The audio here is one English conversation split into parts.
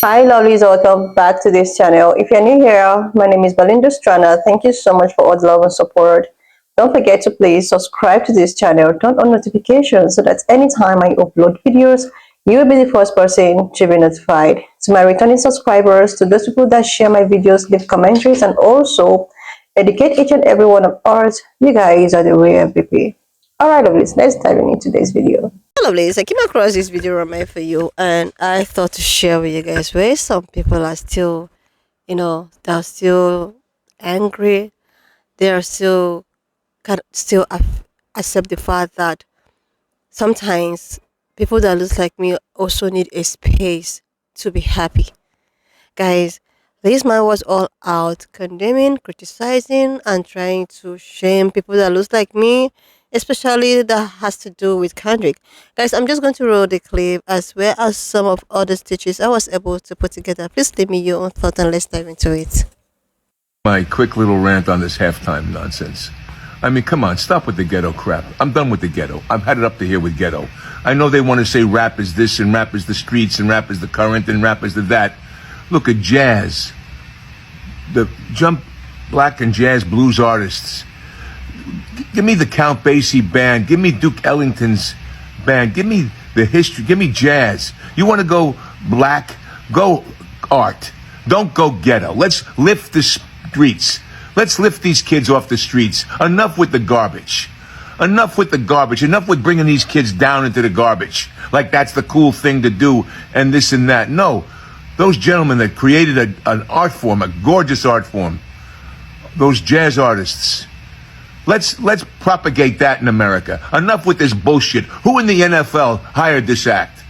Hi lovelies, welcome back to this channel. If you're new here, my name is Belinda Strana. Thank you so much for all the love and support. Don't forget to please subscribe to this channel, turn on notifications so that anytime I upload videos, you will be the first person to be notified. To my returning subscribers, to those people that share my videos, leave commentaries, and also educate each and every one of us, you guys are the real MVP. Alright lovelies, let's dive into today's video. Lovelies, I came across this video made for you, and I thought to share with you guys where some people are still, they're still angry. They are still accept the fact that sometimes people that look like me also need a space to be happy. Guys, this man was all out condemning, criticizing, and trying to shame people that looks like me, especially that has to do with Kendrick. Guys, I'm just going to roll the clip as well as some of other stitches I was able to put together. Please leave me your own thought and let's dive into it. My quick little rant on this halftime nonsense. I mean, come on, stop with the ghetto crap. I'm done with the ghetto. I've had it up to here with ghetto. I know they want to say rap is this and rap is the streets and rap is the current and rap is the that. Look at jazz. The jump black and jazz blues artists. Give me the Count Basie band. Give me Duke Ellington's band. Give me the history. Give me jazz. You want to go black? Go art. Don't go ghetto. Let's lift the streets. Let's lift these kids off the streets. Enough with the garbage. Enough with the garbage. Enough with bringing these kids down into the garbage. Like that's the cool thing to do and this and that. No. Those gentlemen that created an art form, a gorgeous art form, those jazz artists, let's propagate that in America. Enough with this bullshit. Who in the NFL hired this act?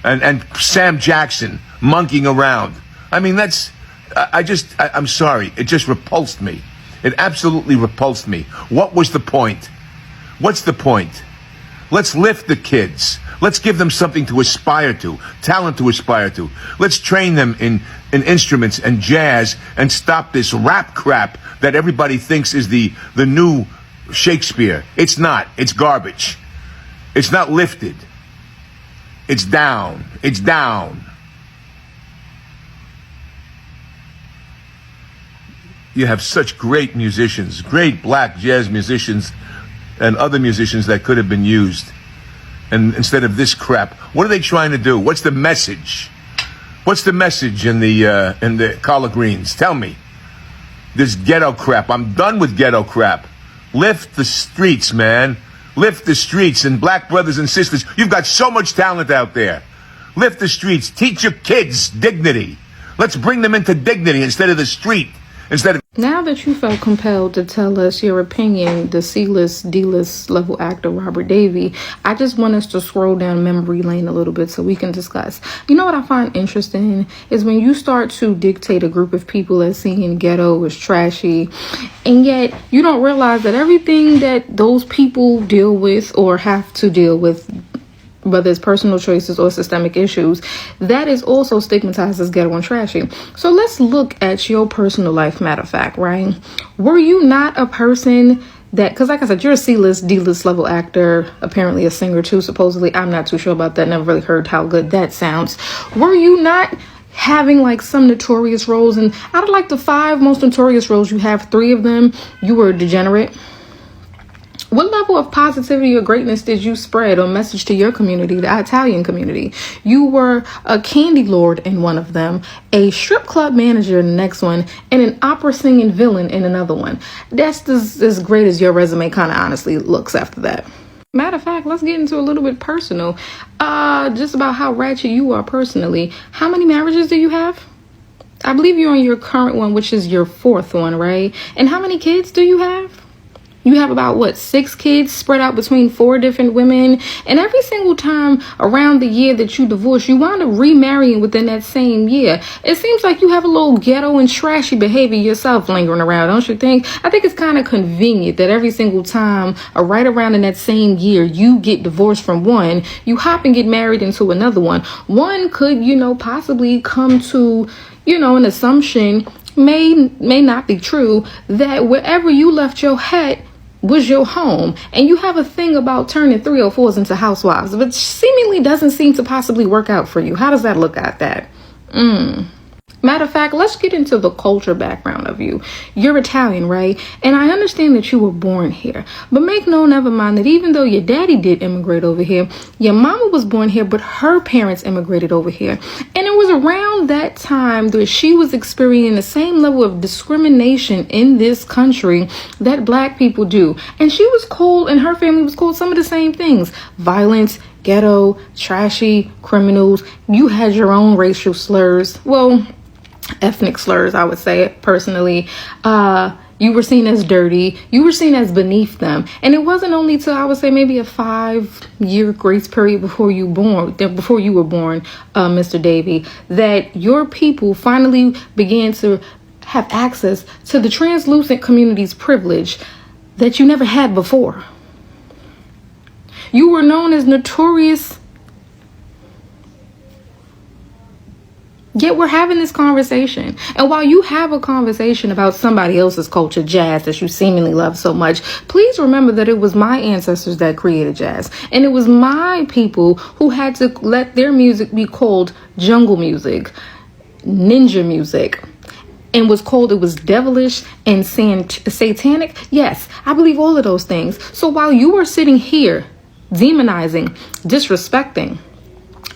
And Sam Jackson monkeying around. I mean, I'm sorry. It just repulsed me. It absolutely repulsed me. What was the point? What's the point? Let's lift the kids. Let's give them something to aspire to, talent to aspire to. Let's train them in instruments and jazz and stop this rap crap that everybody thinks is the new Shakespeare. It's not. It's garbage. It's not lifted. It's down. It's down. You have such great musicians, great black jazz musicians and other musicians that could have been used. And instead of this crap, what are they trying to do? What's the message? What's the message in the collard greens? Tell me. This ghetto crap. I'm done with ghetto crap. Lift the streets, man. Lift the streets. And black brothers and sisters, you've got so much talent out there. Lift the streets. Teach your kids dignity. Let's bring them into dignity instead of the street. Now that you felt compelled to tell us your opinion, the C-list, D-list level actor Robert Davi, I just want us to scroll down memory lane a little bit so we can discuss. You know what I find interesting is when you start to dictate a group of people as seeing ghetto as trashy, and yet you don't realize that everything that those people deal with or have to deal with, whether it's personal choices or systemic issues, that is also stigmatized as ghetto and trashy. So let's look at your personal life, matter of fact, right? Were you not a person that, because like I said, you're a C-list, D-list level actor, apparently a singer too, supposedly. I'm not too sure about that. Never really heard how good that sounds. Were you not having like some notorious roles? And out of like the 5 most notorious roles, you have 3 of them, you were a degenerate. What level of positivity or greatness did you spread or message to your community, the Italian community? You were a candy lord in one of them, a strip club manager in the next one, and an opera singing villain in another one. That's as great as your resume kind of honestly looks after that. Matter of fact, let's get into a little bit personal. Just about how ratchet you are personally. How many marriages do you have? I believe you're on your current one, which is your 4th one, right? And how many kids do you have? You have about, 6 kids spread out between 4 different women. And every single time around the year that you divorce, you wind up remarrying within that same year. It seems like you have a little ghetto and trashy behavior yourself lingering around, don't you think? I think it's kind of convenient that every single time, right around in that same year, you get divorced from one, you hop and get married into another one. One could, possibly come to, an assumption may not be true that wherever you left your hat was your home, and you have a thing about turning 304s into housewives, but seemingly doesn't seem to possibly work out for you. How does that look at that? Matter of fact, let's get into the culture background of you. You're Italian, right? And I understand that you were born here. But make no never mind that even though your daddy did immigrate over here, your mama was born here, but her parents immigrated over here. And it was around that time that she was experiencing the same level of discrimination in this country that black people do. And she was called, and her family was called some of the same things. Violence, ghetto, trashy, criminals. You had your own racial slurs. Well, ethnic slurs, I would say it personally. You were seen as dirty. You were seen as beneath them. And it wasn't only till I would say maybe a 5-year grace period before you were born, Mr. Davy, that your people finally began to have access to the translucent community's privilege that you never had before. You were known as notorious. Yet we're having this conversation. And while you have a conversation about somebody else's culture, jazz, that you seemingly love so much, please remember that it was my ancestors that created jazz. And it was my people who had to let their music be called jungle music, ninja music, and it was devilish and satanic. Yes, I believe all of those things. So while you were sitting here demonizing, disrespecting,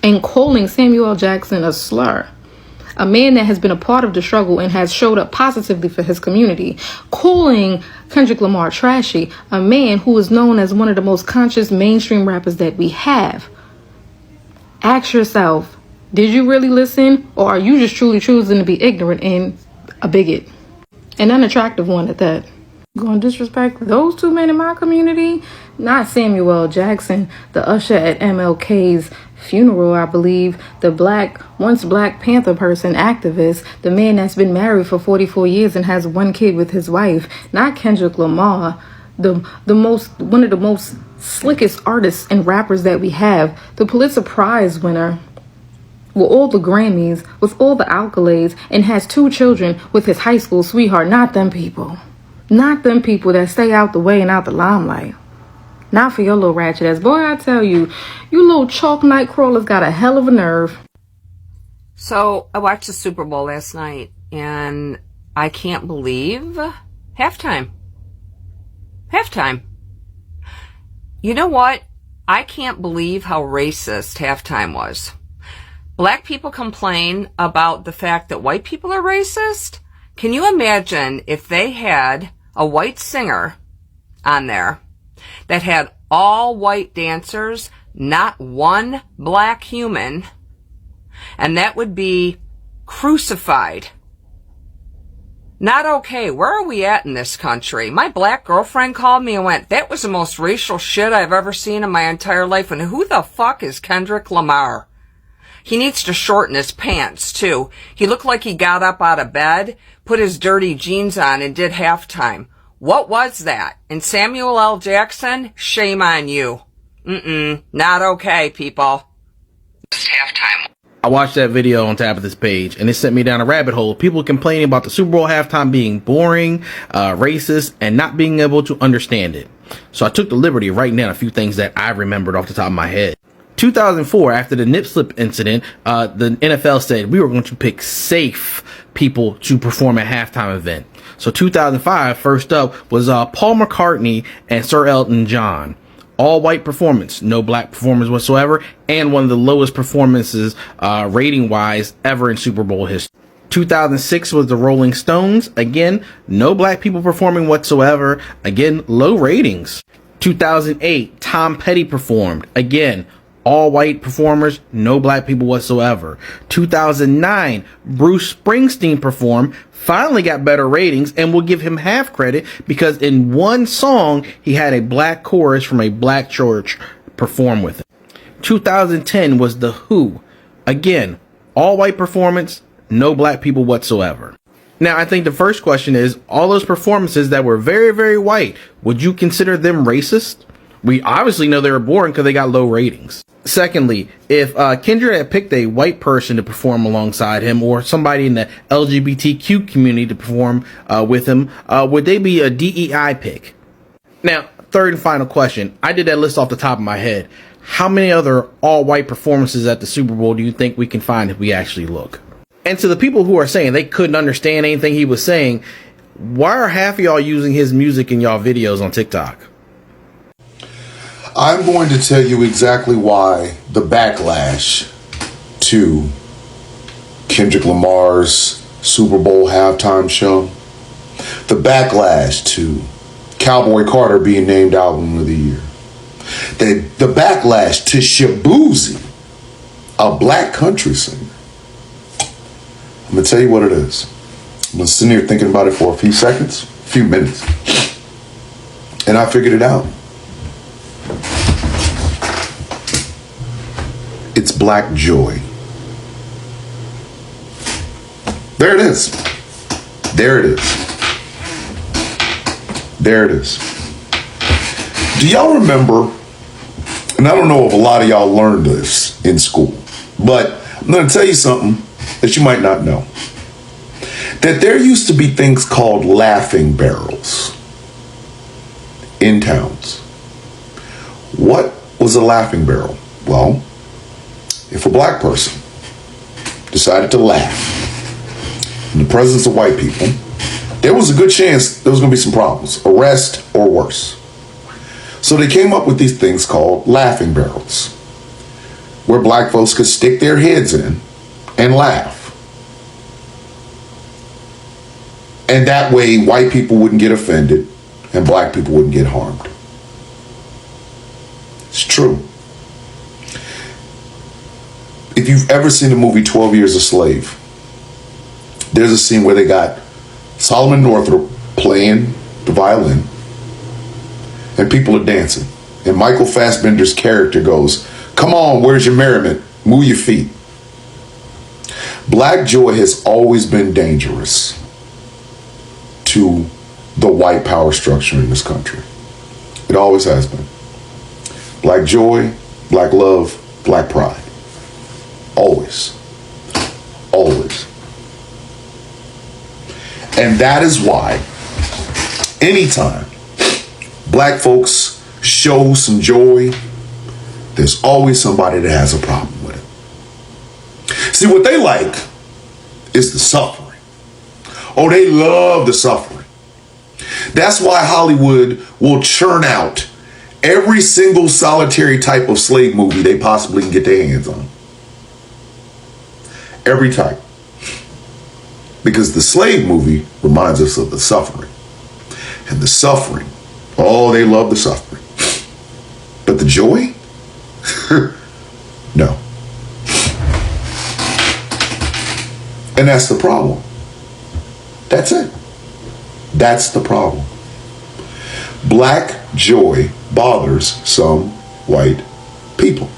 and calling Samuel L. Jackson a slur, a man that has been a part of the struggle and has showed up positively for his community, calling Kendrick Lamar trashy, a man who is known as one of the most conscious mainstream rappers that we have. Ask yourself, did you really listen, or are you just truly choosing to be ignorant and a bigot? An unattractive one at that. Going to disrespect those two men in my community? Not Samuel L. Jackson, the usher at MLK's funeral, I believe, the once Black Panther person, activist, the man that's been married for 44 years and has one kid with his wife. Not Kendrick Lamar, one of the most slickest artists and rappers that we have, the Pulitzer Prize winner, with all the Grammys, with all the accolades, and has 2 children with his high school sweetheart. Not them people. Not them people that stay out the way and out the limelight. Not for your little ratchet ass. Boy, I tell you, you little chalk night crawlers got a hell of a nerve. So I watched the Super Bowl last night, and I can't believe halftime. You know what? I can't believe how racist halftime was. Black people complain about the fact that white people are racist. Can you imagine if they had a white singer on there that had all white dancers, not one black human, and that would be crucified? Not okay. Where are we at in this country? My black girlfriend called me and went, that was the most racial shit I've ever seen in my entire life. And who the fuck is Kendrick Lamar? He needs to shorten his pants, too. He looked like he got up out of bed, put his dirty jeans on, and did halftime. What was that? And Samuel L. Jackson, shame on you. Not okay, people. Just halftime. I watched that video on top of this page, and it sent me down a rabbit hole. People complaining about the Super Bowl halftime being boring, racist, and not being able to understand it. So I took the liberty of writing down a few things that I remembered off the top of my head. 2004, after the nip slip incident, the NFL said we were going to pick safe people to perform a halftime event. So 2005, first up was Paul McCartney and Sir Elton John. All white performance, no black performers whatsoever, and one of the lowest performances rating wise ever in Super Bowl history. 2006 was the Rolling Stones. Again, no black people performing whatsoever. Again, low ratings. 2008, Tom Petty performed. Again, all white performers, no black people whatsoever. 2009, Bruce Springsteen performed, finally got better ratings, and we'll give him half credit because in one song, he had a black chorus from a black church perform with him. 2010 was The Who. Again, all white performance, no black people whatsoever. Now, I think the first question is, all those performances that were very, very white, would you consider them racist? We obviously know they were boring because they got low ratings. Secondly, if Kendrick had picked a white person to perform alongside him or somebody in the LGBTQ community to perform with him, would they be a DEI pick? Now, third and final question. I did that list off the top of my head. How many other all-white performances at the Super Bowl do you think we can find if we actually look? And to the people who are saying they couldn't understand anything he was saying, why are half of y'all using his music in y'all videos on TikTok? I'm going to tell you exactly why the backlash to Kendrick Lamar's Super Bowl halftime show, the backlash to Cowboy Carter being named Album of the Year, the backlash to Shabuzi, a black country singer. I'm going to tell you what it is. I'm going to sit here thinking about it for a few seconds, a few minutes, and I figured it out. It's black joy. There it is. There it is. There it is. Do y'all remember, and I don't know if a lot of y'all learned this in school, but I'm going to tell you something that you might not know. That there used to be things called laughing barrels in towns. What was a laughing barrel? Well, if a black person decided to laugh in the presence of white people, there was a good chance there was going to be some problems, arrest or worse. So they came up with these things called laughing barrels, where black folks could stick their heads in and laugh. And that way white people wouldn't get offended and black people wouldn't get harmed. It's true. If you've ever seen the movie 12 Years a Slave, there's a scene where they got Solomon Northup playing the violin and people are dancing. And Michael Fassbender's character goes, "Come on, where's your merriment? Move your feet." Black joy has always been dangerous to the white power structure in this country. It always has been. Black joy, black love, black pride. Always. Always. And that is why anytime black folks show some joy, there's always somebody that has a problem with it. See, what they like is the suffering. Oh, they love the suffering. That's why Hollywood will churn out every single solitary type of slave movie they possibly can get their hands on. Every type. Because the slave movie reminds us of the suffering. And the suffering, oh, they love the suffering. But the joy? No. And that's the problem. That's it. That's the problem. Black joy bothers some white people.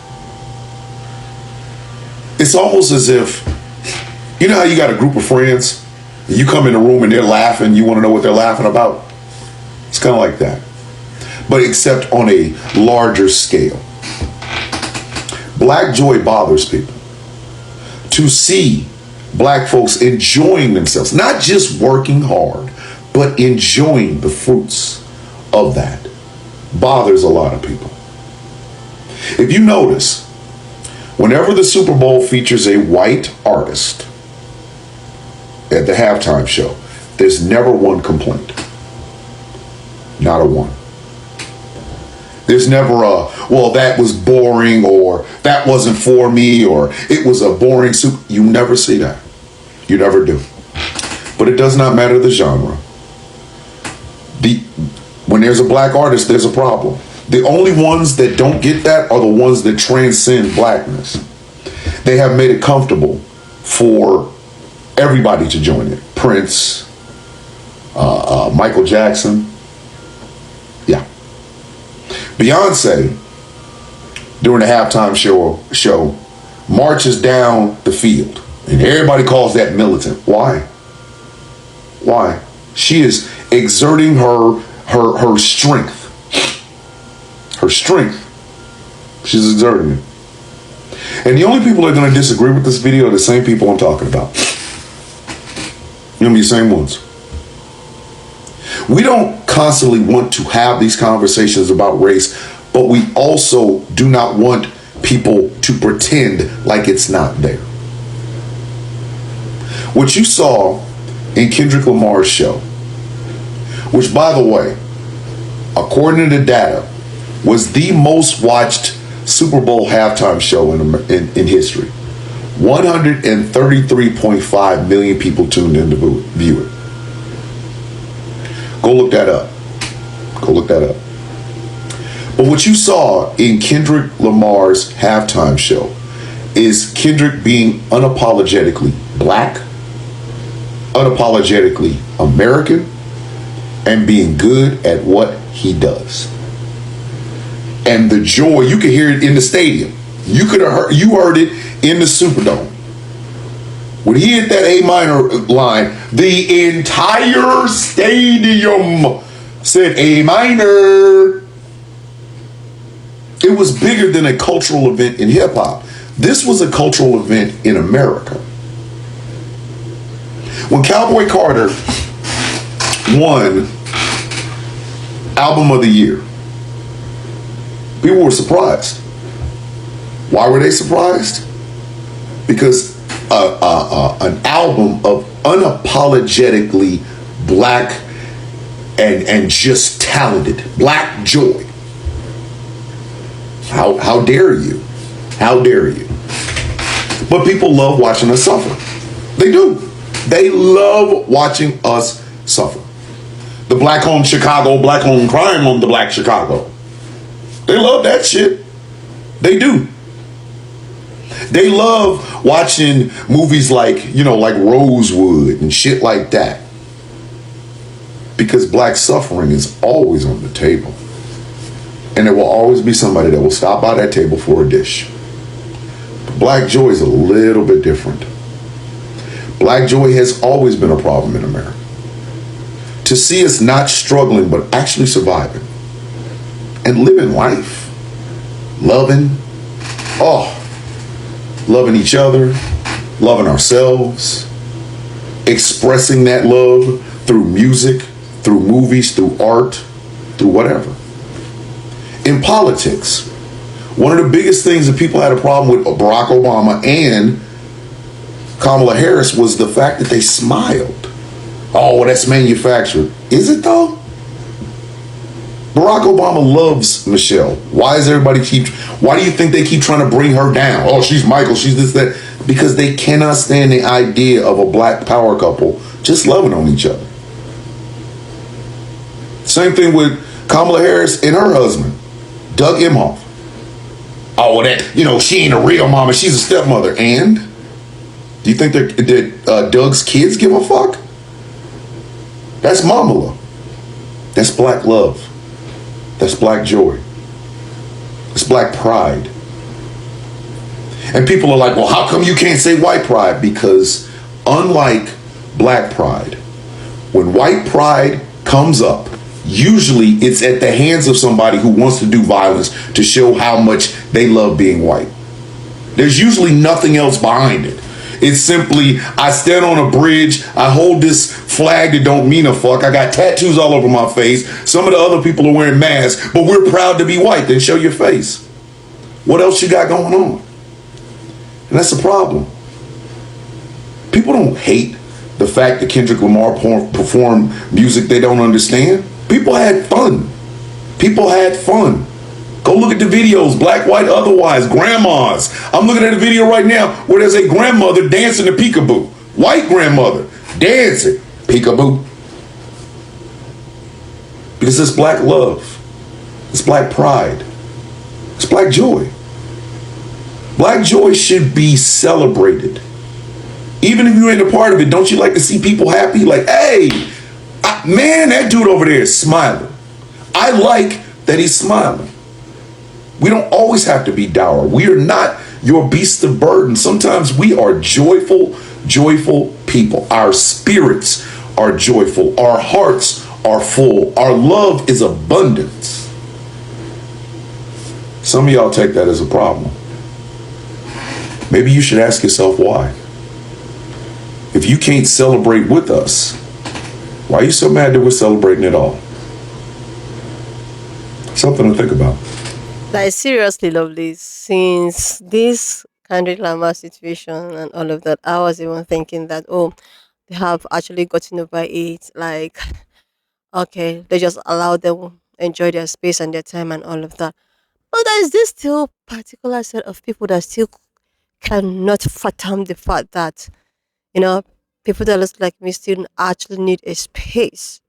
It's almost as if, you know how you got a group of friends, and you come in the room and they're laughing, you want to know what they're laughing about? It's kind of like that. But except on a larger scale. Black joy bothers people. To see black folks enjoying themselves, not just working hard, but enjoying the fruits of that, bothers a lot of people. If you notice, whenever the Super Bowl features a white artist at the halftime show, there's never one complaint. Not a one. There's never a, well, that was boring, or that wasn't for me, or it was a boring soup. You never see that. You never do. But it does not matter the genre. When there's a black artist, there's a problem. The only ones that don't get that are the ones that transcend blackness. They have made it comfortable for everybody to join it. Prince, Michael Jackson. Yeah. Beyonce, during the halftime show, marches down the field. And everybody calls that militant. Why? Why? She is exerting her strength. Her strength. She's exerting it. And the only people that are going to disagree with this video are the same people I'm talking about. You're going to be the same ones. We don't constantly want to have these conversations about race, but we also do not want people to pretend like it's not there. What you saw in Kendrick Lamar's show, which, by the way, according to the data, was the most watched Super Bowl halftime show in history. 133.5 million people tuned in to view it. Go look that up. Go look that up. But what you saw in Kendrick Lamar's halftime show is Kendrick being unapologetically black, unapologetically American, and being good at what he does. And the joy, you could hear it in the stadium. You heard it in the Superdome. When he hit that A minor line, the entire stadium said A minor. It was bigger than a cultural event in hip hop. This was a cultural event in America. When Cowboy Carter won Album of the Year, people were surprised. Why were they surprised? Because an album of unapologetically black and just talented black joy. How dare you? How dare you? But people love watching us suffer. They do. They love watching us suffer. The black on Chicago, black on crime on the black Chicago. They love that shit. They do. They love watching movies like, like Rosewood and shit like that. Because black suffering is always on the table. And there will always be somebody that will stop by that table for a dish. But black joy is a little bit different. Black joy has always been a problem in America. To see us not struggling, but actually surviving. And living life. Loving each other, loving ourselves, expressing that love through music, through movies, through art, through whatever. In politics, one of the biggest things that people had a problem with Barack Obama and Kamala Harris was the fact that they smiled. Oh, well, that's manufactured. Is it though? Barack Obama loves Michelle. Why do you think they keep trying to bring her down? Oh, she's Michael, she's this, that. Because they cannot stand the idea of a black power couple just loving on each other. Same thing with Kamala Harris and her husband, Doug Emhoff. Oh, well, she ain't a real mama, she's a stepmother. And? Do you think that Doug's kids give a fuck? That's mama love. That's black love. That's black joy. It's black pride. And people are like, well, how come you can't say white pride? Because unlike black pride, when white pride comes up, usually it's at the hands of somebody who wants to do violence to show how much they love being white. There's usually nothing else behind it. It's simply, I stand on a bridge, I hold this flag that don't mean a fuck, I got tattoos all over my face, some of the other people are wearing masks, but we're proud to be white. Then show your face. What else you got going on? And that's the problem. People don't hate the fact that Kendrick Lamar performed music they don't understand. People had fun. People had fun. Go look at the videos, black, white, otherwise, grandmas. I'm looking at a video right now where there's a grandmother dancing to peekaboo. White grandmother dancing peekaboo. Because it's black love. It's black pride. It's black joy. Black joy should be celebrated. Even if you ain't a part of it, don't you like to see people happy? Like, hey, man, that dude over there is smiling. I like that he's smiling. We don't always have to be dour. We are not your beast of burden. Sometimes we are joyful, joyful people. Our spirits are joyful. Our hearts are full. Our love is abundance. Some of y'all take that as a problem. Maybe you should ask yourself why. If you can't celebrate with us, why are you so mad that we're celebrating at all? Something to think about. That is seriously lovely, since this Kendrick Lamar situation and all of that, I was even thinking that, oh, they have actually gotten over it. Like, okay, they just allow them enjoy their space and their time and all of that. But there is this still particular set of people that still cannot fathom the fact that, you know, people that look like me still actually need a space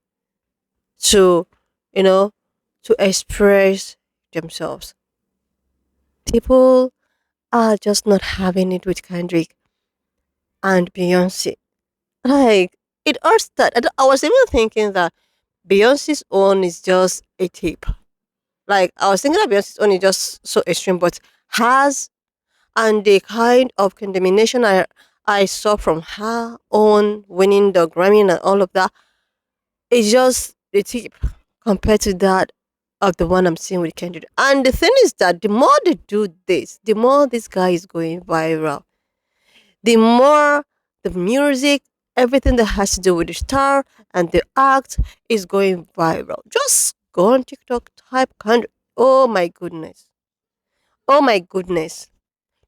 to, you know, to express themselves. People are just not having it with Kendrick and Beyonce. Like, it hurts that. I was even thinking that Beyonce's own is just a tape. Like, I was thinking that Beyonce's own is just so extreme, but has and the kind of condemnation I saw from her on winning the Grammy and all of that is just a tip compared to that of the one I'm seeing with Kendrick. And the thing is that the more they do this, the more this guy is going viral. The more the music, everything that has to do with the star and the act is going viral. Just go on TikTok, type Kendrick. Oh my goodness. Oh my goodness.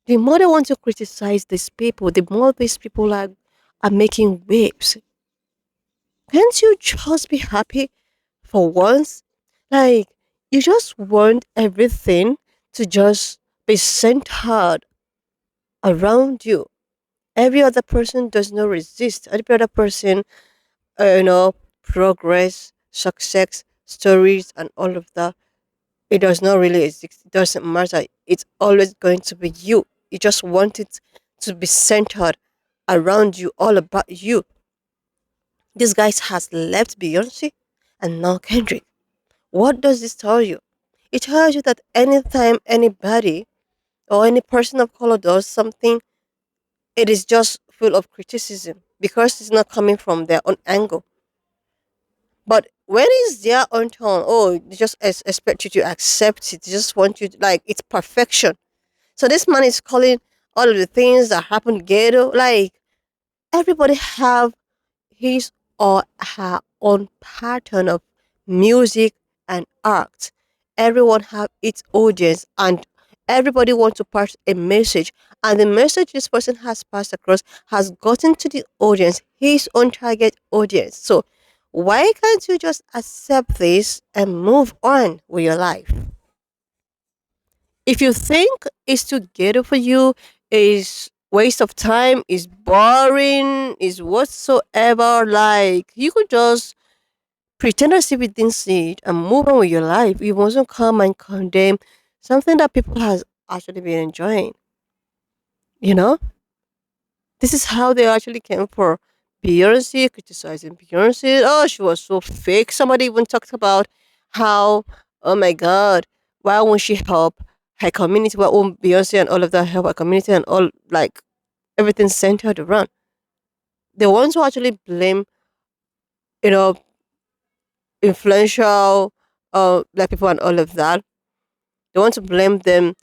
The more they want to criticize these people, the more these people are making waves. Can't you just be happy for once? Like, you just want everything to just be centered around you. Every other person does not resist. Every other person, progress, success, stories, and all of that. It does not really exist. It doesn't matter. It's always going to be you. You just want it to be centered around you, all about you. This guy has left Beyonce and now Kendrick. What does this tell you? It tells you that anytime anybody or any person of color does something, it is just full of criticism because it's not coming from their own angle. But when it's their own tone, oh, they just expect you to accept it. They just want you to, like, it's perfection. So this man is calling all of the things that happen ghetto. Like, everybody have his or her own pattern of music and art. Everyone have its audience and everybody wants to pass a message. And the message this person has passed across has gotten to the audience, his own target audience. So why can't you just accept this and move on with your life? If you think it's too ghetto for you, is waste of time, is boring, is whatsoever, like, you could just pretend as if you didn't see it and move on with your life. You mustn't come and condemn something that people has actually been enjoying. You know, this is how they actually came for Beyonce, criticizing Beyonce. Oh, she was so fake. Somebody even talked about how, oh my God, why won't she help her community? Why won't Beyonce and all of that help her community and all, like, everything centered around? They want to actually blame, you know, influential black people and all of that. They want to blame them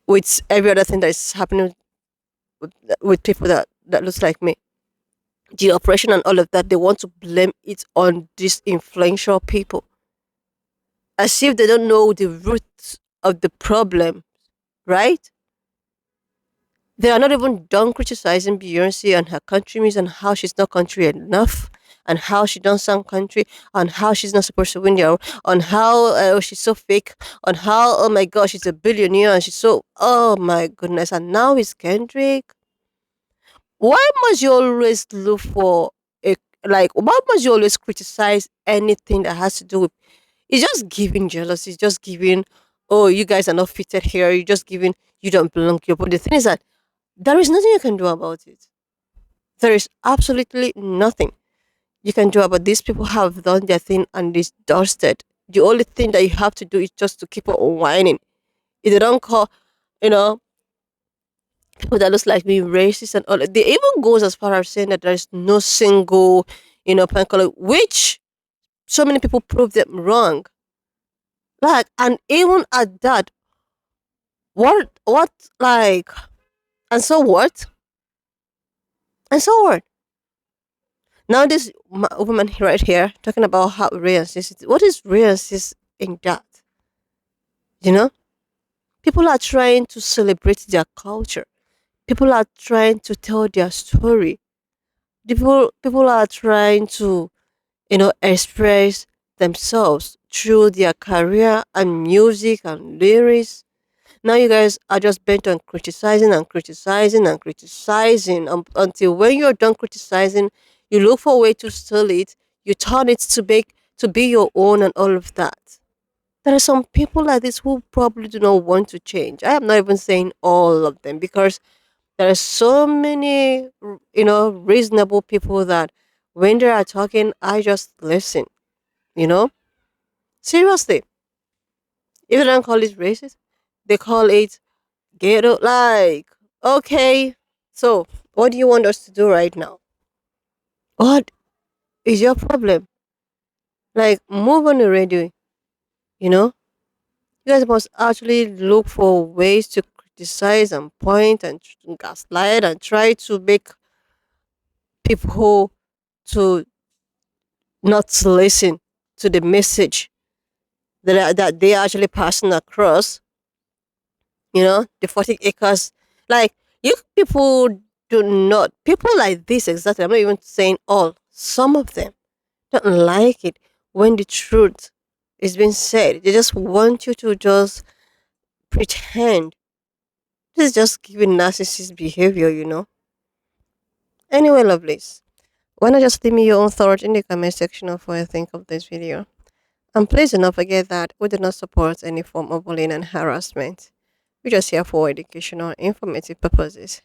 with every other thing that is happening with people that looks like me. The oppression and all of that, they want to blame it on these influential people. As if they don't know the roots of the problem, right? They are not even done criticizing Beyonce and her country music and how she's not country enough, and how she don't sound country, and how she's not supposed to win the award, on how she's so fake, on how, oh my gosh, she's a billionaire and she's so, oh my goodness. And now it's Kendrick. Why must you always look for a, like, why must you always criticize anything that has to do with, it's just giving jealousy, it's just giving, oh, you guys are not fitted here, you're just giving, you don't belong here. But the thing is that there is nothing you can do about it. There is absolutely nothing you can do about these people have done their thing and it's dusted. The only thing that you have to do is just to keep on whining. If they don't call, you know, people that looks like being racist and all, they even goes as far as saying that there is no single, pen color, which so many people prove them wrong. Like, and even at that, what, like, and so what? And so what? Now this woman right here talking about how racist. What is racist in that? You know, People are trying to celebrate their culture. People are trying to tell their story. People are trying to, express themselves through their career and music and lyrics. Now you guys are just bent on criticizing and criticizing and criticizing until when you're done criticizing, you look for a way to steal it, you turn it to be your own and all of that. There are some people like this who probably do not want to change. I am not even saying all of them because there are so many, reasonable people that when they are talking, I just listen, you know? Seriously. If they don't call it racist, they call it ghetto like. Okay. So, what do you want us to do right now? What is your problem? Like, move on already, you know? You guys must actually look for ways to criticize and point and gaslight and try to make people to not listen to the message that they are actually passing across. The 40 acres. Like, you people do not, people like this exactly, I'm not even saying all, some of them don't like it when the truth is being said. They just want you to just pretend. This is just giving narcissist behavior. Anyway, lovelies, why not just leave me your own thoughts in the comment section of what you think of this video? And please do not forget that we do not support any form of bullying and harassment. We're just here for educational and informative purposes.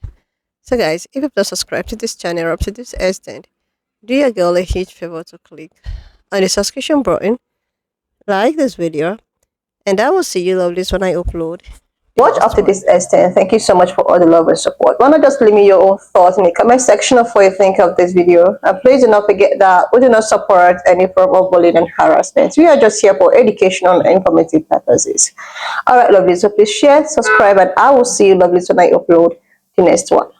So guys, if you've not subscribed to this channel up to this extent, do your girl a huge favor to click on the subscription button, like this video, and I will see you lovelies when I upload the Watch next up to one. this extent. Thank you so much for all the love and support. Why not just leave me your own thoughts in the comment section of what you think of this video. And please do not forget that we do not support any form of bullying and harassment. We are just here for educational and informative purposes. Alright, lovelies, so please share, subscribe, and I will see you lovelies when I upload the next one.